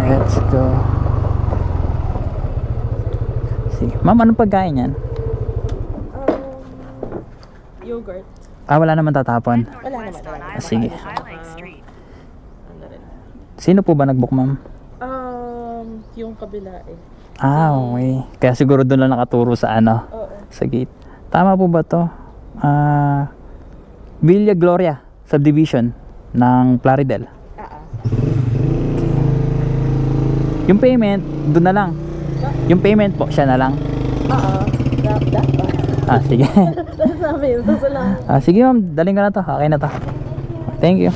Let's go. Sige. Ma'am, anong pagkain yan? Yogurt. Wala naman tatapon. Wala naman. Sige. Sino po ba nag-book, ma'am? Yung kabila eh. Okay. Kaya siguro doon lang nakaturo sa ano? Oo. Sa gate. Tama po ba to? Villa Gloria subdivision ng Plaridel. Yung payment, doon na lang. Yung payment po, siya na lang. Sige. Sabi yun, sa lang. Sige ma'am, daling ka na to. Okay na to. Thank you.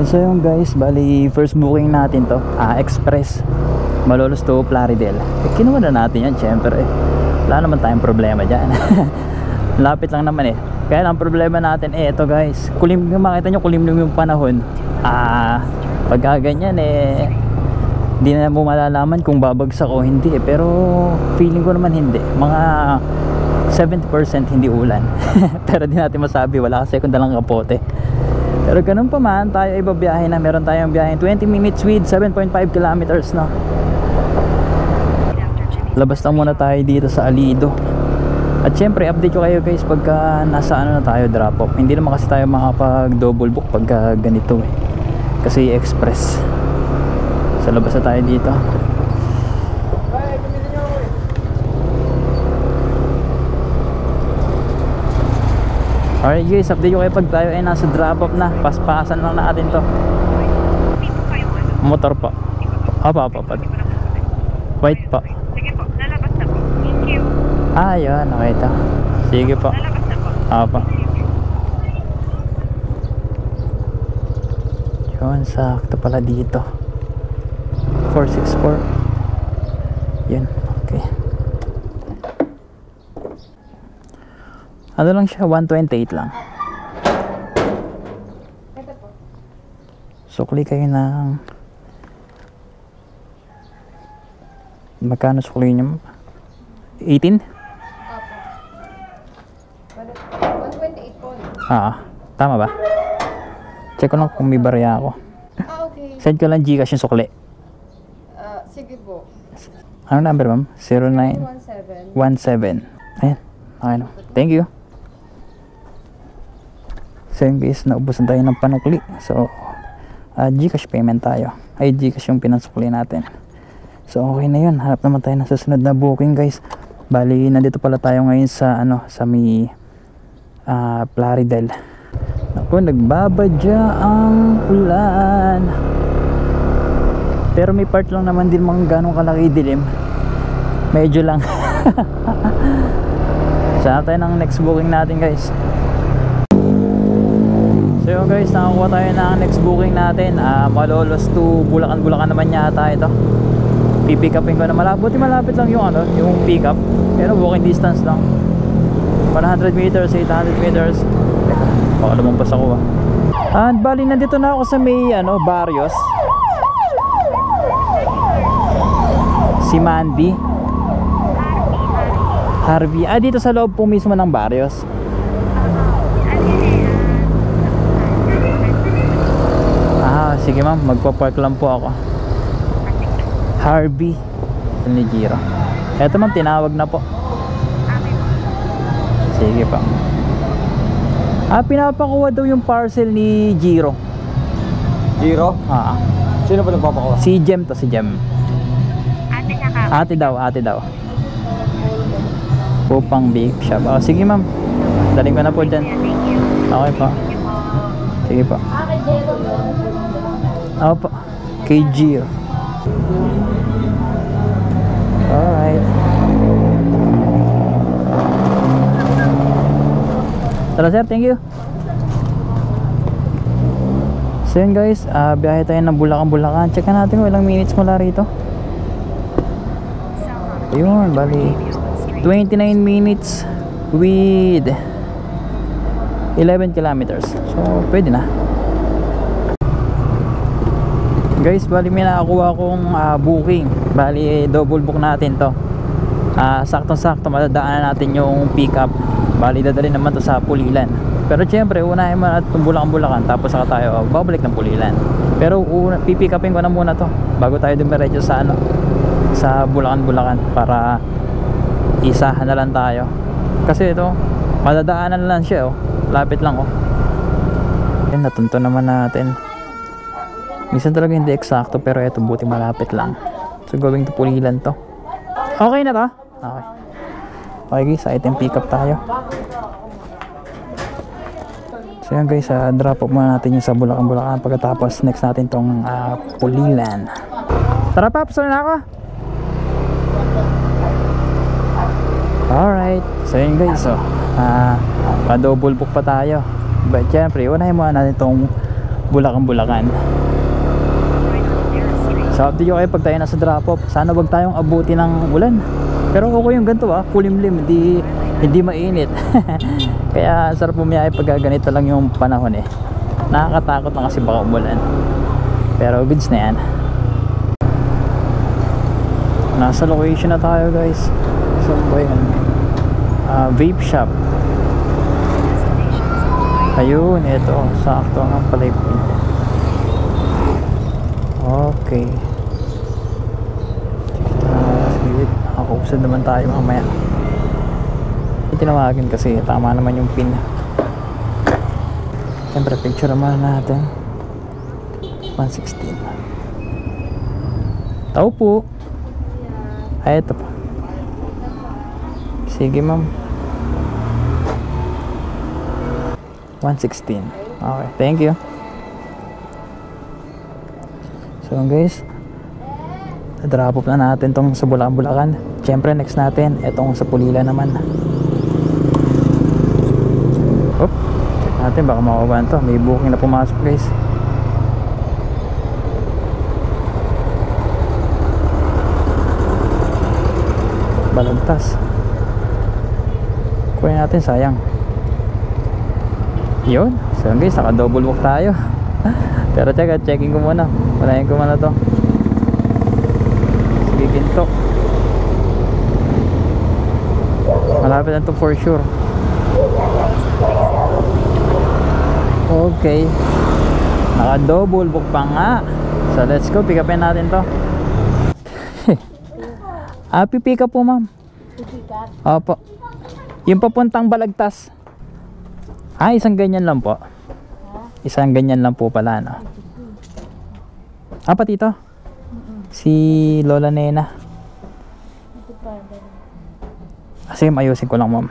So yung guys, bali first booking natin to, express Malolos to Plaridel. Kinuha na natin yan, syempre. Wala naman tayong problema dyan. Lapit lang naman eh. Kaya ang problema natin ito guys, makita nyo kulimlim yung panahon. Pagka ganyan hindi na mo malalaman kung babagsak o hindi pero feeling ko naman hindi. Mga 70% hindi ulan. Pero di natin masabi, wala kasi kung dalang kapote. Pero ganun pa man, tayo ay babiyahe na. Meron tayong biyahe 20 minutes with 7.5 kilometers no. Labas na muna tayo dito sa Alido. At syempre update ko kayo guys pagka nasa na tayo, drop off. Hindi naman kasi tayo makapag double book pagka ganito kasi express. Sa labas na tayo dito. Alright guys, update ko kayo pag tayo ay nasa drop off na. Paspasan lang natin to. Motor po. Apa. White po. Sige po, lalabas na po. Thank you. Yun, okay ito. Sige po. Lalabas na po. Apa. Yun, sakto pala dito. 464. Yun, okay. Ano lang siya, 128 lang. Sukli kayo ng magkano sukli niyo? 18? 128 po. Tama ba? Check ko lang kung may barya ako. Okay. Send ko lang Gcash yung sukli. Sige po. Ano number ma'am? 0917. 17. Ayan, okay na. Thank you. So yung guys, naubusan tayo ng panukli. So Gcash payment tayo. Gcash yung pinansukli natin. So okay na yun. Hanap naman tayo ng susunod na booking guys. Bali nandito pala tayo ngayon sa sa may Plaridel. Naku, nagbabadya ang ulan. Pero may part lang naman din mga ganong kalaki dilim. Medyo lang. Saan tayo ng next booking natin guys. So yun guys, nakakuha tayo ng next booking natin. Malolos to Bulacan naman yata ito. Pipick upin ko na malapit lang yung yung pick up. Pero walking distance lang. 100 meters, 800 meters. Baka lumampas ako And bali nandito na ako sa may Barrios. Si Mandy. Harvey. Dito sa loob po mismo ng Barrios. Sige ma'am, magpa-park lang po ako. Harvey ni Giro. Eto ma'am, tinawag na po. Sige pa. Pinapakuha daw yung parcel ni Giro. Giro? Sino pa nagpapakuha? Si Jem to, si Jem. Ate niya ka. Ate daw. Pupang Bake Shop. Sige ma'am. Daling ko na po dyan. Okay po. Sige po. Opo. Kay Giro. Alright. Tara sir, thank you. So yun guys, biyahe tayo ng Bulacan. Check natin kung ilang minutes mula rito. Ayun, bali 29 minutes with 11 kilometers. So pwede na. Guys, bali may nakakuha akong booking. Bali double book natin to. Saktong-sakto madadaanan natin yung pick up. Bali dadalhin naman to sa Pulilan. Pero syempre unahin mo at Bulacan tapos saka tayo babalik ng Pulilan. Pero pipick upin ko na muna to bago tayo dumiretso sa sa Bulacan para isahan na lang tayo. Kasi ito madadaanan lang siya lapit lang Yan, natunto naman natin. Minsan talaga hindi eksakto pero ito buti malapit lang. So going to Pulilan to. Okay na to? Okay. Okay guys, item pick up tayo. So yan guys, drop off muna natin yung sa Bulacan pagkatapos next natin tong Pulilan. Tara Paps, na ako. Alright, so yun guys, pa-double book pa tayo. But syempre, unahin muna natin itong Bulacan. So update ko kayo pag tayo nasa drop off. Sana wag tayong abuti ng ulan. Pero okay yung ganito kulimlim, hindi mainit. Kaya sarap bumiyahe pag ganito lang yung panahon Nakakatakot na kasi baka umulan. Pero goods na yan. Nasa location na tayo guys. So ba yan? Vape shop. Ayun, ito. Sakto nga pala yung point. Okay. Nakakusad naman tayo mamaya. Tinawagin kasi tama naman yung pin. Siyempre picture naman natin. 116. Tao po. Ay, ito po. Sige ma'am. 116. Okay, thank you. So guys, drop off na natin tong sa Bulacan. Siyempre next natin itong sa Pulilan naman. Oop, check natin baka makakuha to. May booking na pumasok guys. Balagtas. Kunin natin, sayang. Yun, so guys, naka double book tayo. Pero checking ko muna. Palayan ko muna to. Sige, ginto. Malapit na to for sure. Okay, naka double book pa nga. So let's go, pick upin natin to. Pick up po ma'am. Opo. Yung papuntang Balagtas. Isang ganyan lang po. Isang ganyan lang po pala, no? Pati ito? Si Lola Nena. Sige, ayusin ko lang ma'am.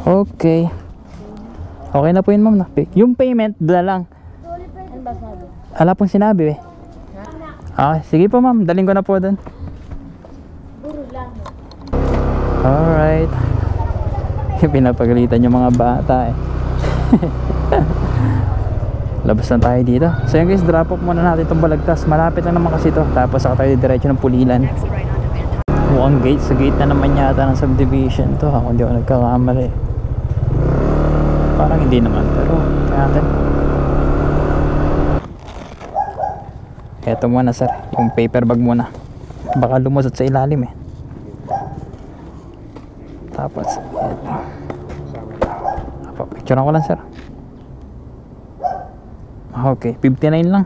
Okay. Okay na po yun ma'am. Yung payment, dala lang. Wala pong sinabi sige po ma'am, daling ko na po dun. Alright. Pinapagalitan yung mga bata Labas na tayo dito. So yun guys, drop off muna natin itong Balagtas. Malapit lang naman kasi ito. Tapos ako tayo diretso ng Pulilan. Mukhang gate. Sa gate na naman yata ng subdivision to. Ako hindi ako nagkakamali. Parang hindi naman. Pero kaya natin. Eto muna sir. Yung paper bag muna. Baka lumusot sa ilalim Tapos eto. Picturean ko lang sir. Okay, 59 lang.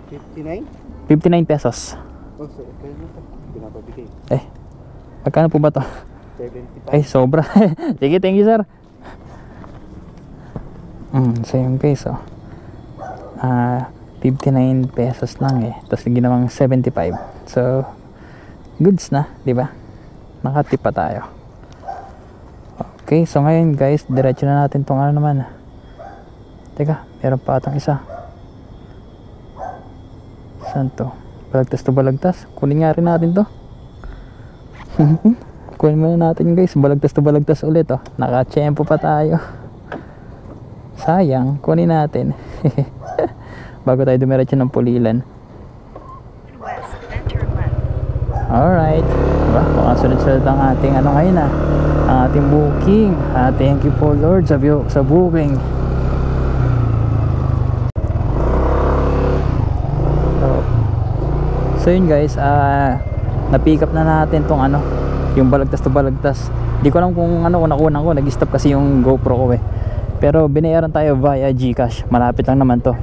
59? 59 pesos. Oh, so okay na to. Pinapabigay. Magkano po ba to? 75. Ay, sobra. Sige, thank you sir. So yung case 59 pesos lang Tapos ginawang 75. So goods na, di ba? Nakatip pa tayo. Okay, so ngayon guys, diretso na natin tong naman. Teka, meron pa atang isa. Saan to? Balagtas to Balagtas. Kunin nga rin natin to. Kunin muna natin guys. Balagtas to Balagtas ulit Naka-tiyempo pa tayo. Sayang, kunin natin. Bago tayo dumiretso ng Pulilan. Alright. Diba? Baka sunod-sunod ang ating ngayon ang ating booking. Thank you po Lord sa booking. So yun guys, na-pick up na natin tong yung balagtas to balagtas. Di ko alam kung ano, kung nakunan ko, nag-stop kasi yung GoPro ko eh. Pero binayaran tayo via GCash, malapit lang naman to.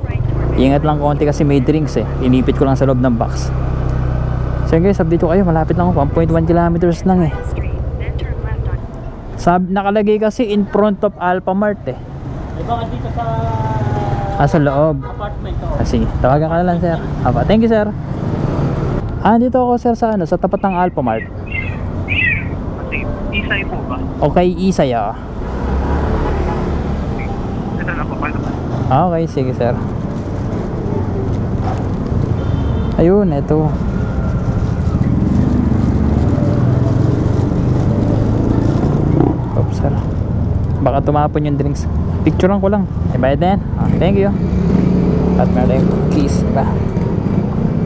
Ingat lang konti kasi may drinks eh, inipit ko lang sa loob ng box. So guys, update ko kayo, malapit lang ako, 1.1 kilometers lang eh. Nakalagay kasi in front of Alphamart eh. Baka dito sa Sa loob. apartment to. Sige, tawagan ka na lang sir. Aba, thank you sir. Dito ako sir sa ano, sa tapat ng Alphamart. Isay po ba? Okay, Isay ah. Ito na po, paano ba? Okay, sige sir. Ayun, eto. Oops, sir. Baka tumapon yung drinks. Picturean ko lang. Bayad na yan. Thank you. At meron yung cookies.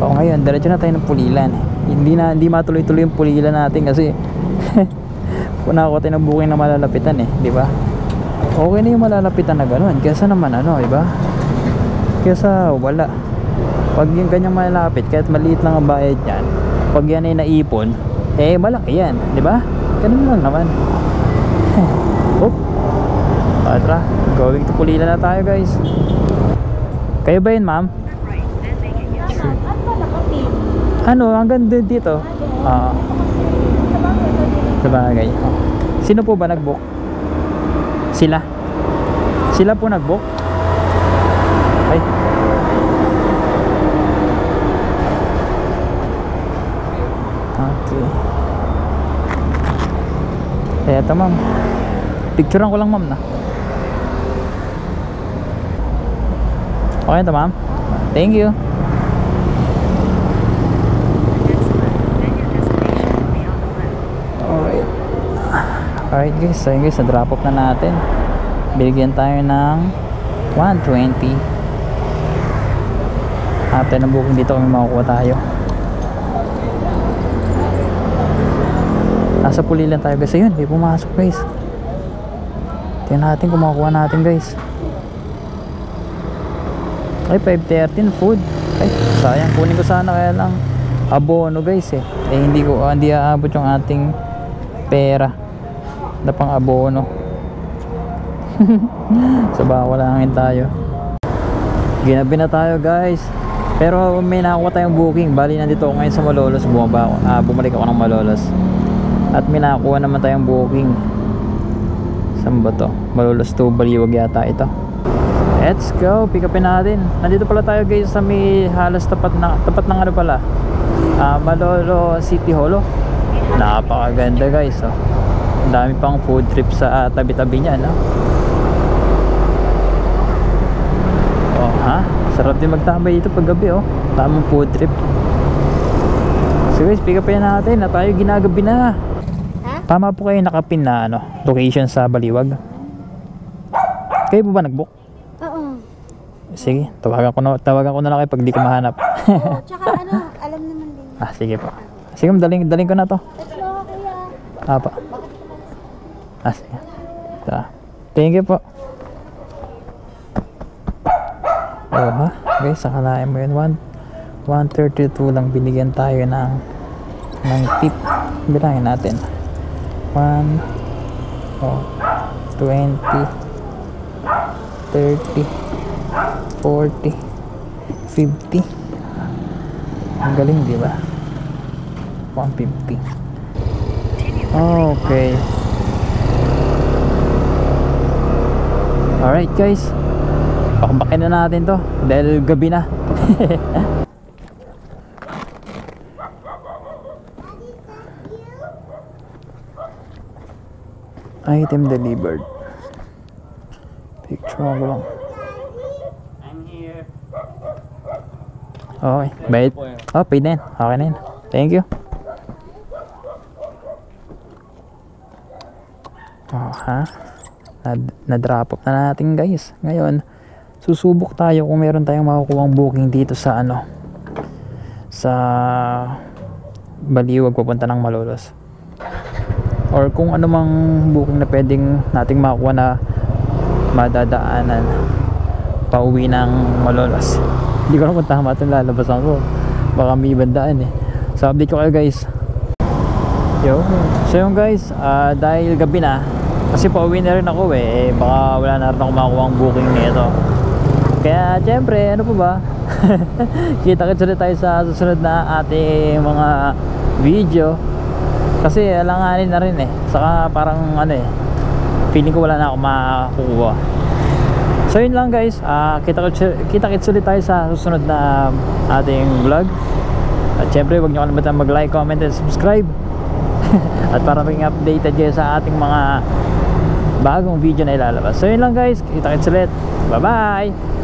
O ngayon, diretso na tayo ng Pulilan. Hindi matuloy-tuloy yung Pulilan natin kasi punakuha tayo ng booking na malalapitan eh, di ba? Okay na yung malalapitan na gano'n. Kesa naman ano, di ba? Kesa wala. Pag yung ganyang malapit, kahit maliit lang ang bayad niyan, pag yan ay naipon, eh malaki yan, di ba? Ganun lang naman. Oop. Tara, going to Pulilan na tayo guys. Kayo ba yun ma'am? Ano, hanggang dito? Sabagay. Sino po ba nag-book? Sila? Sila po nag-book? Ay. Okay. Eto ma'am. Picturean ko lang ma'am na. Okay ito ma'am. Thank you. Alright. Alright guys, so yun guys, na-drop off na natin. Binigyan tayo ng 120. After ng booking dito kami makukuha tayo. Nasa Pulilan tayo guys. Ayun, di pumasok guys. Tingnan natin kung makukuha natin guys. Ay, 5:13 food. Ay, sayang, kunin ko sana kaya lang abono guys eh. Hindi aabot yung ating pera na pang abono. So baka wala hangin tayo. Ginabi na tayo guys. Pero may nakuha tayong booking. Bali nandito ako ngayon sa Malolos. Bumalik ako ng Malolos. At may nakuha naman tayong booking. Saan ba to? Malolos to Baliwag yata ito. Let's go, pick upin natin. Nandito pala tayo guys sa may halos tapat ng ano pala, Malolo City Hall. Napakaganda guys. Ang dami pang food trip sa tabi-tabi niya, no? Sarap din magtambay dito pag gabi, tamang food trip. So guys, pick upin natin na tayo ginagabi na. Tama po kayo nakapin na location sa Baliwag. Kayo po ba nag-book? Sige, tawagan ko na lang kayo pag di ko mahanap. Oo, tsaka alam naman din. Sige po. Sige, daling ko na to. Let's go, kuya. Apa. Sige. Tara. Thank you po. Guys, sakalain mo yun. 132 lang binigyan tayo ng tip. Bilangin natin. 1, 20, 30, 40, 50. Ang galing, di ba? 150. Okay. Alright guys, pakbakin na natin to dahil gabi na. Item delivered. Picture ko lang. I'm here. Okay, bayad. Paid na yun. Okay na yun. Thank you. Na-drop off na natin guys. Ngayon, susubok tayo kung meron tayong makukuha booking dito sa sa Baliwag papunta ng Malolos. Or kung ano mang booking na pwedeng nating makuha na madadaanan pauwi ng Malolos. Hindi ko alam kung tama itong lalabasan ko. Baka may bandaan eh. So update ko kayo guys. Yo. So yun guys, dahil gabi na, kasi pauwi na rin ako baka wala na rin ako makuha ang booking nito. Kaya syempre, ano pa ba? Kita-kits ulit tayo sa susunod na ating mga video. Kasi alanganin na rin saka parang feeling ko wala na ako makukuha. So yun lang guys, kita-kits ulit tayo sa susunod na ating vlog. At syempre huwag nyo kalimutan mag-like, comment, and subscribe. At para maging updated kayo sa ating mga bagong video na ilalabas. So yun lang guys, kita-kits ulit. Bye bye!